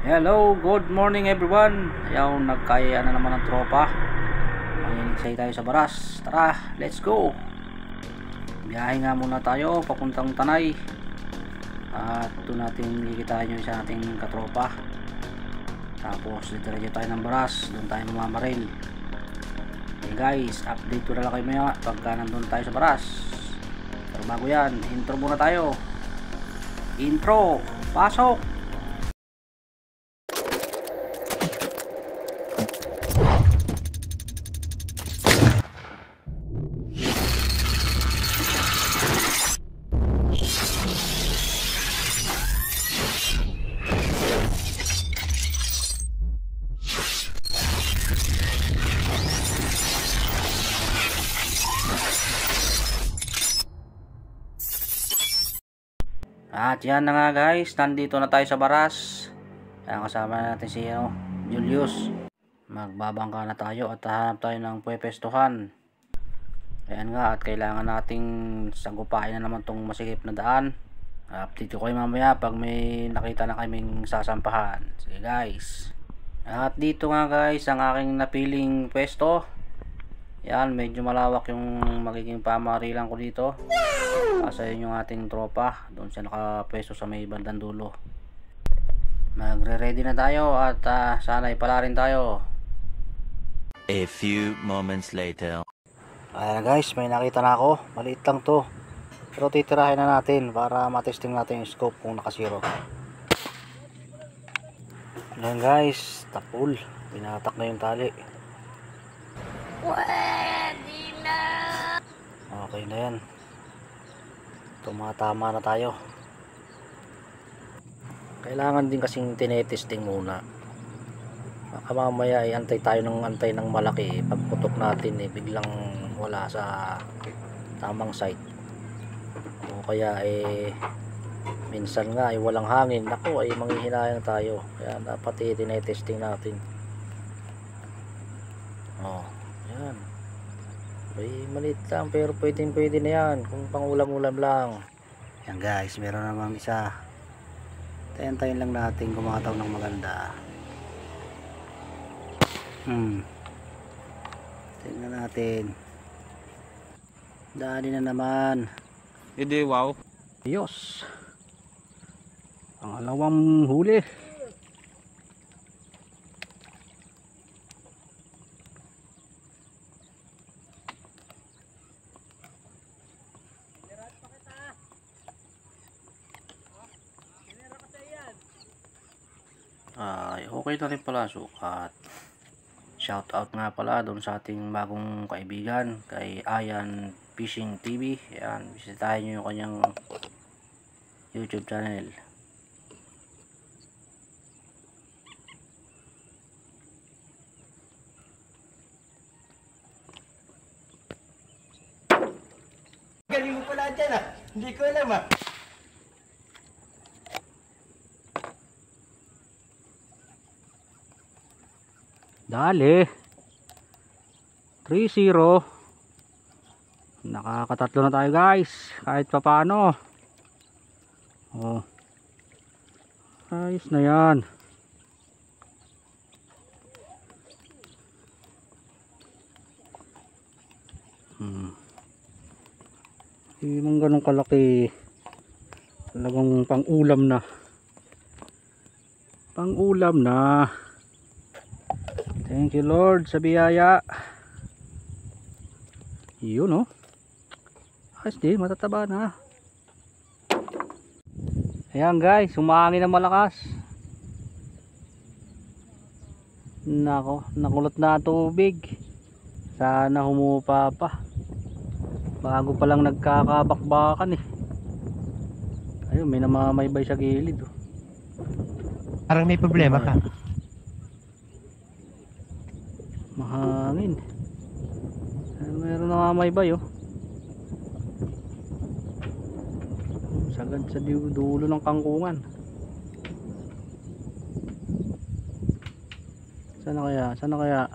Hello, good morning everyone. Ayaw, nagkaya na naman ng tropa. Manginitsay tayo sa Baras. Tara, let's go. Biyahe nga muna tayo papuntang Tanay. At doon natin kikitain yung isa nating katropa. Tapos dito tayo ng Baras. Doon tayo mamamaril. Okay guys, update ko na lang kayo maya pagka nandun tayo sa Baras. Pero bago yan, intro muna tayo. Intro, pasok. At yan na nga guys, nandito na tayo sa Baras. Ayan, kasama natin si Julius. Magbabangka na tayo at hahanap tayo ng pwepestuhan. Ayan nga, at kailangan nating sagupain na naman tong masikip na daan. Update ko kayo mamaya pag may nakita na kaming sasampahan. Sige guys. At dito nga guys, ang aking napiling pwesto. Yan, medyo malawak yung magiging pamarilan ko dito. Kasi yun yung ating tropa. Doon siya nakapwesto sa may bandang dulo. Magre-ready na tayo at sana ipala rin tayo. A few moments later. Ayan guys, may nakita na ako. Maliit lang to. Pero titirahin na natin para matesting natin yung scope kung nakasiro. Ayan guys, tapul. Pinatak na yung tali. Okay na yan. Tumatama na tayo. Kailangan din kasing tinetesting muna. Baka mamaya ay antay tayo ng malaki. Pagputok natin biglang wala sa tamang site. O kaya minsan nga walang hangin. Naku, manghihinayang tayo. Kaya dapat tinetesting natin. Oh, yan. Maliit lang pero pwede na yan kung pang ulam-ulam lang. Yan guys, meron namang isa. Tayin lang natin kumataw ng maganda. Tingnan natin. Dali na naman. Hindi, wow. Diyos. Pangalawang huli. Okay na rin pala sukat. Shout out nga pala doon sa ating bagong kaibigan kay Ayan Fishing TV. Yan, bisitahin nyo yung kanyang YouTube channel. Galing mo pala dyan hindi ko alam Dali 3-0. Nakakatatlo na tayo guys kahit papano. Oh, ayos na yan. Hindi mong ganun kalaki. Talagang pang ulam na. Thank you Lord sa biyaya. Yun ayos din, matataba na. Ayan guys, humangin na malakas. Nako, nakulot na tubig. Sana humupa pa. Bago pa lang nagkakabakbakan Ayun, may namamaybay sa gilid Parang may problema ka. Mahangin. Meron namamaybay sagad sa dulo ng kangkungan. Sana kaya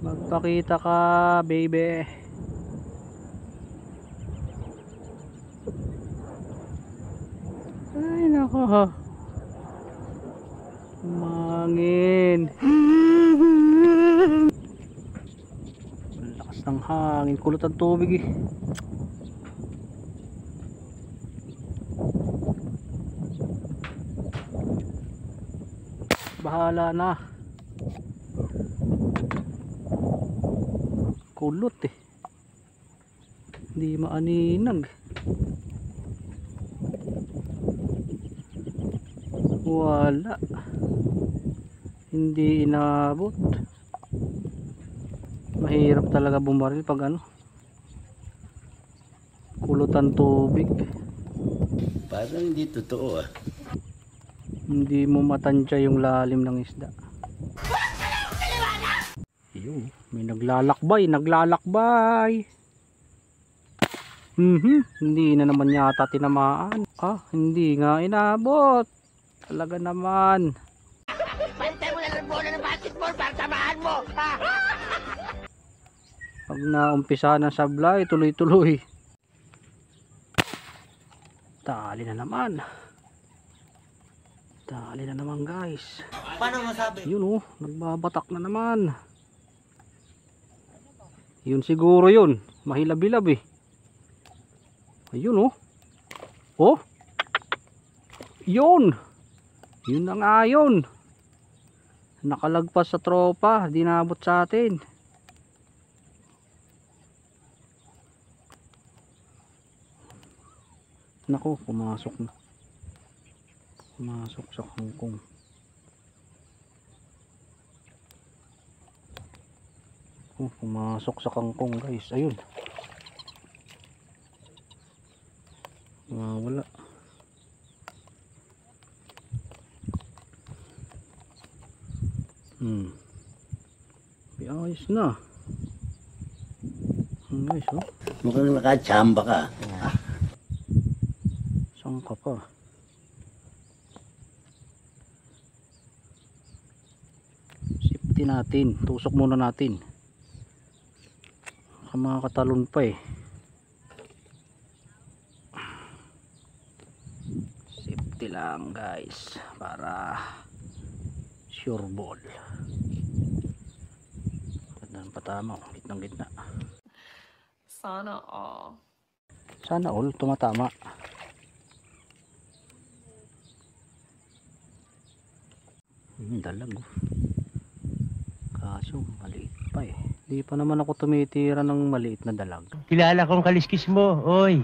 magpakita ka baby. Ay nako. Hangin. Ang lakas ng hangin, kulot ang tubig eh. Bahala na. Kulot eh. Hindi maaninag. Wala. Hindi inabot. Mahirap talaga bumaril pag ano, kulutan tubig. Parang hindi totoo ah. Hindi mo matansya yung lalim ng isda. Ayun, may naglalakbay. Hindi na naman yata tinamaan. Hindi nga inabot. Talaga naman. Pantay mo na ng bola ng basketball para tamaan mo. Pag naumpisa ng sablay, tuloy-tuloy. Tali na naman. Tali na naman guys. Paano masabi? Yun oh, nagbabatak na naman. Yun siguro yun. Mahilab-hilab eh. Ayun oh. Oh. Yun. Yun na nga yun. Nakalagpas sa tropa. Di naabot sa atin. Nako, pumasok na. Pumasok sa kangkong. Pumasok sa kangkong guys. Ayun. Wala. Ayos na. Guys oh. Mukhang nakachamba ka. Saan ka pa? Safety natin. Tusok muna natin. Baka makakatalon pa eh. Safety lang guys. Para sure ball. Gandang patama. Gitnang gitna. Sana all. Sana all tumatama. Dalag oh. Kaso maliit pa eh. Di pa naman ako tumitira ng maliit na dalag. Kilala kong kaliskis mo, oy.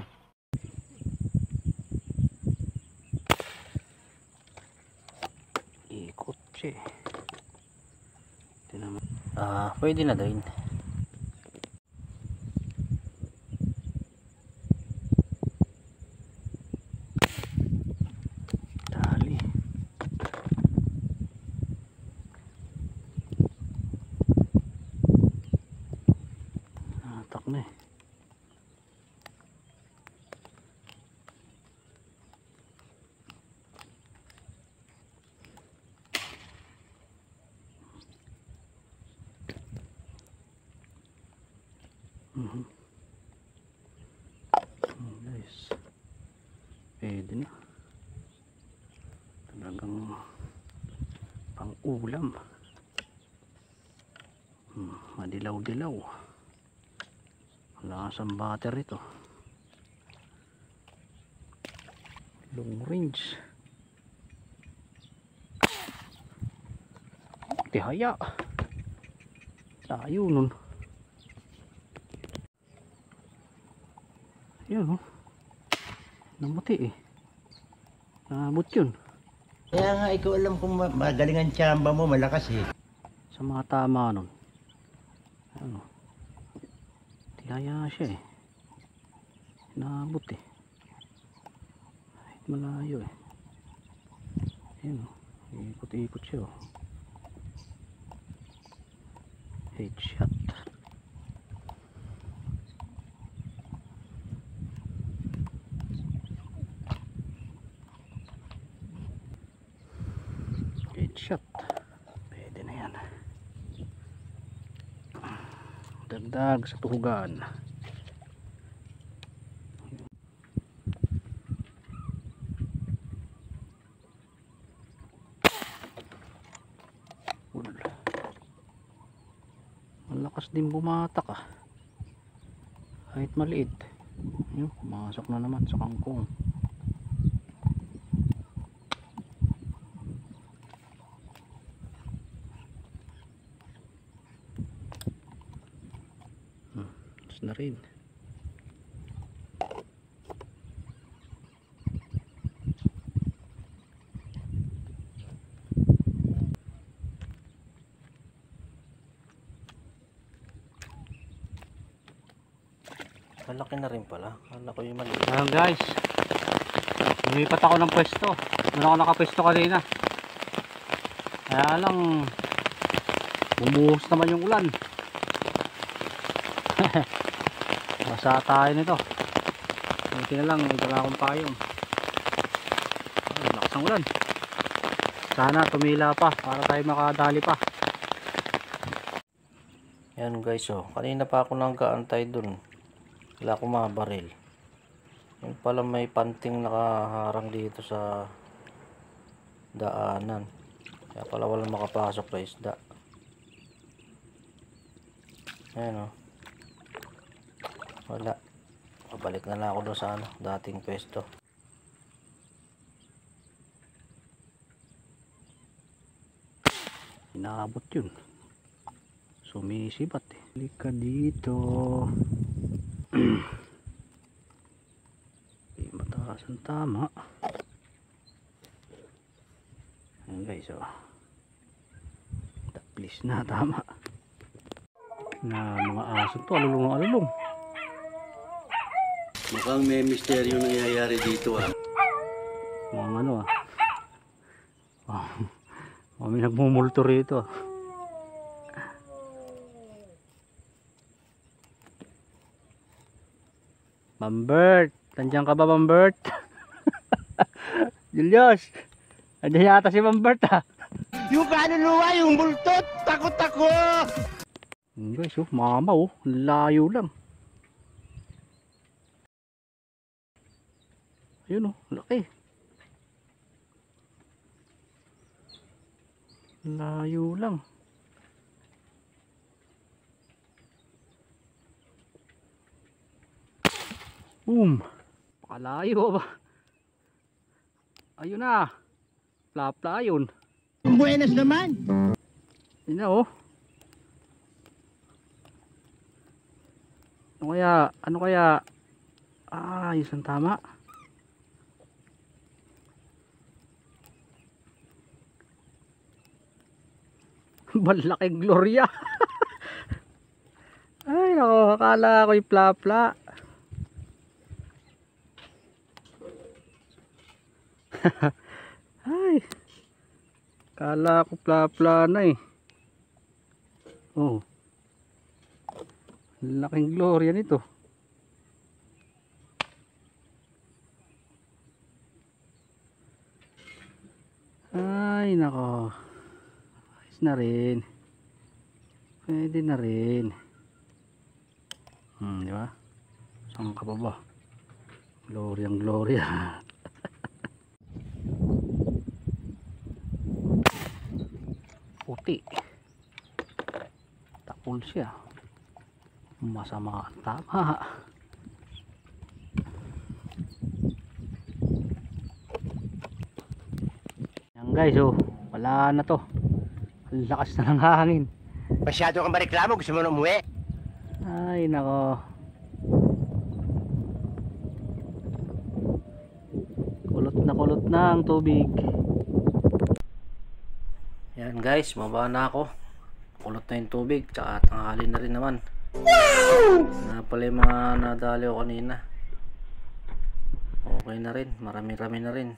Ikot siya. Pwede na din. Dali. Natak na eh. Guys, pwede na. Talagang pang ulam. Madilaw-dilaw. Wala kasang battery to. Long range. Tihaya. Tayo nun. Yun oh. Namuti eh. Naabot yun. Kaya nga ikaw alam kung magaling ang tsamba mo, malakas eh. Sa mga tama nun. Ano? Tihaya siya eh. Naabot eh. Kahit malayo eh. Yun oh. Ikot-ikot siya oh. Headshot. Headshot. Pwede na yan. Dagdag sa tuhugan. Lakas din bumatak ah. Kahit maliit. Yun, pumasok na naman sa kangkong. Tapos na rin. Malaki na rin pala. Kala ko yung maliit. Ayan guys, lumipat ako ng pwesto. Doon ako nakapwesto kanina. Kaya lang bumuhos naman yung ulan. Basa tayo nito. Buti na lang, ito lang akong payong. Lakas ng ulan. Sana tumila pa para tayo makadali pa. Yan guys, oh. Kanina pa ako nag-aantay dun. Wala akong mga baril. Yung pala may panting nakaharang dito sa daanan. Kaya pala walang makapasok na isda. Ayan, oh. Wala. Pabalik na lang ako doon sa dating pwesto. Inaabot yun. Sumisibat eh. Halika dito. Mataas ang tama. Ayan guys, oh. Please na, tama. Na mga aso to, alulong. Mukhang may misteryo nangyayari dito ah. Mga ano ah. May nagmumulto rito ah. Bambert, nandiyan ka ba Bambert? Julius, nandiyan yata si Bambert ah. Yung kaluluwa, yung bultot, takot ako! Guys, oh, mama oh, layo lang. Ayun oh, laki. Layo lang. Pakalayo ba? Ayun na. Plapla yun. Buenas naman! Yun na oh. Ano kaya? Ayos ang tama. Balaking Gloria. Ay nako, akala ko yung plapla. Ay, akala ko plapla na eh. Oh, laking Gloria nito. Ay nako, ayos na rin, pwede na rin. Di ba? Saan ka pa ba? Gloria. Puti, takol siya, masama, tama. Yan guys, oh, wala na to, ang lakas na ng hangin. Masyado kang mareklamo, gusto mo na umuwi? Ay nako, kulot na ang tubig. Yan guys, mababa na ako. Kulot na yung tubig, tsaka tanghali na rin naman. Na pala yung mga nadali ko kanina. Okay na rin, marami-rami na rin.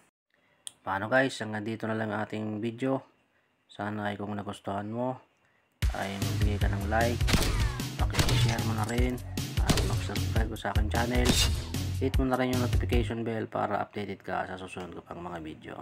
Paano guys, hanggang dito na lang ating video. Sana ay kung nagustuhan mo ay magbigay ka ng like, paki-share mo na rin at mag-subscribe sa aking channel. Hit mo na rin yung notification bell para updated ka sa susunod ko pang mga video.